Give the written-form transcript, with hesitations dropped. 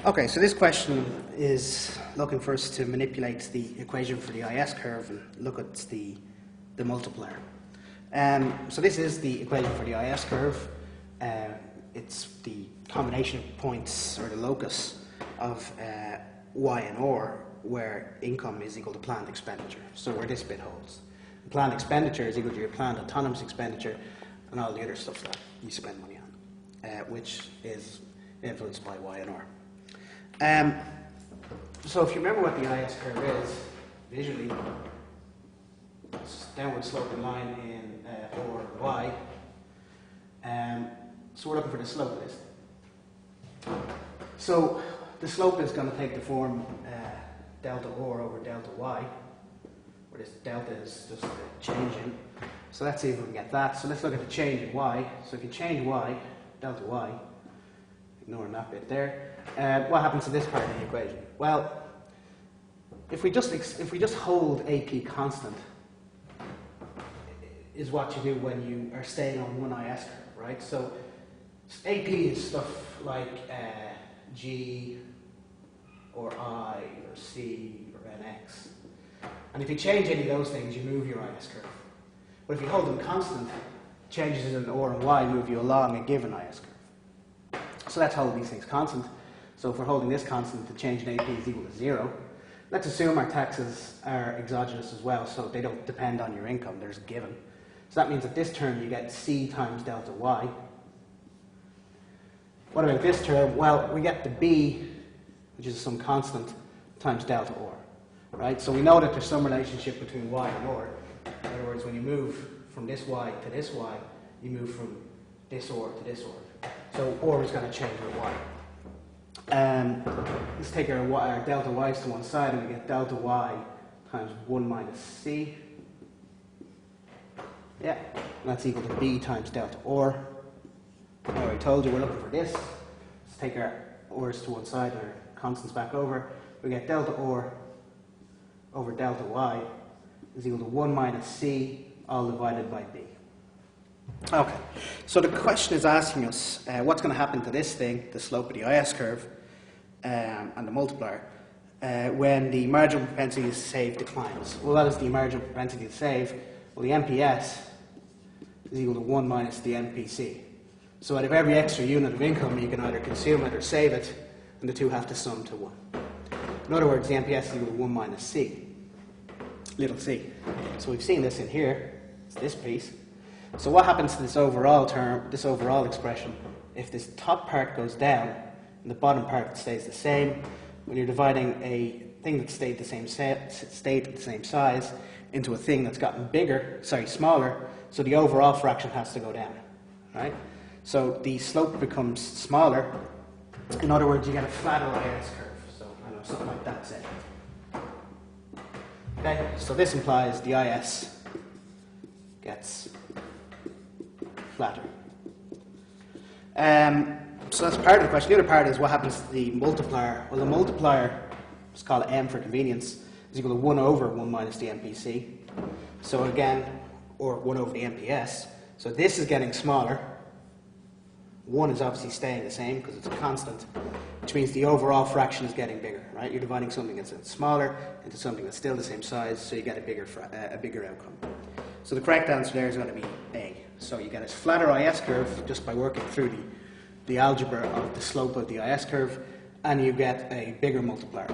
Okay, so this question is looking for us to manipulate the equation for the IS curve and look at the multiplier. So this is the equation for the IS curve. It's the combination of points, or the locus of Y and R, where income is equal to planned expenditure. So where this bit holds. Planned expenditure is equal to your planned autonomous expenditure and all the other stuff that you spend money on, which is influenced by Y and R. So if you remember what the IS curve is, visually, it's downward sloping line in or Y. So we're looking for the slope of this. So the slope is going to take the form delta R over delta Y, where this delta is just changing. So let's see if we can get that. So let's look at the change in Y. So if you change Y, delta Y, ignoring that bit there, what happens to this part of the equation? Well, if we just hold AP constant, is what you do when you are staying on one IS curve, right? So AP is stuff like G or I or C or NX. And if you change any of those things, you move your IS curve. But if you hold them constant, changes in R and Y move you along a given IS curve. So let's hold these things constant. So if we're holding this constant, the change in AP is equal to 0. Let's assume our taxes are exogenous as well, so they don't depend on your income, they're just given. So that means at this term you get C times delta Y. What about this term? Well, we get the B, which is some constant, times delta R. Right? So we know that there's some relationship between Y and R. In other words, when you move from this Y to this Y, you move from this R to this R. So R is going to change with Y. Let's take our delta Y's to one side, and we get delta Y times 1 minus C. Yeah, and that's equal to B times delta R. I already told you we're looking for this. Let's take our R's to one side and our constants back over. We get delta R over delta Y is equal to 1 minus C, all divided by B. Okay, so the question is asking us what's going to happen to this thing, the slope of the IS curve, and the multiplier, when the marginal propensity to save declines. Well, what is the marginal propensity to save? Well, the MPS is equal to 1 minus the MPC. So out of every extra unit of income, you can either consume it or save it, and the two have to sum to 1. In other words, the MPS is equal to 1 minus C, little c. So we've seen this in here, it's this piece. So what happens to this overall term, this overall expression, if this top part goes down and the bottom part stays the same? When you're dividing a thing that stayed the same the same size into a thing that's gotten smaller, so the overall fraction has to go down, right? So the slope becomes smaller. In other words, you get a flatter IS curve. So I know something like that, say. Okay, so this implies the IS gets flatter. So that's part of the question. The other part is what happens to the multiplier. Well, the multiplier, let's call it M for convenience, is equal to 1 over 1 minus the MPC. So again, or 1 over the MPS. So this is getting smaller. 1 is obviously staying the same because it's a constant, which means the overall fraction is getting bigger, right? You're dividing something that's smaller into something that's still the same size, so you get a bigger outcome. So the correct answer there is going to be A. So you get a flatter IS curve just by working through the algebra of the slope of the IS curve, and you get a bigger multiplier.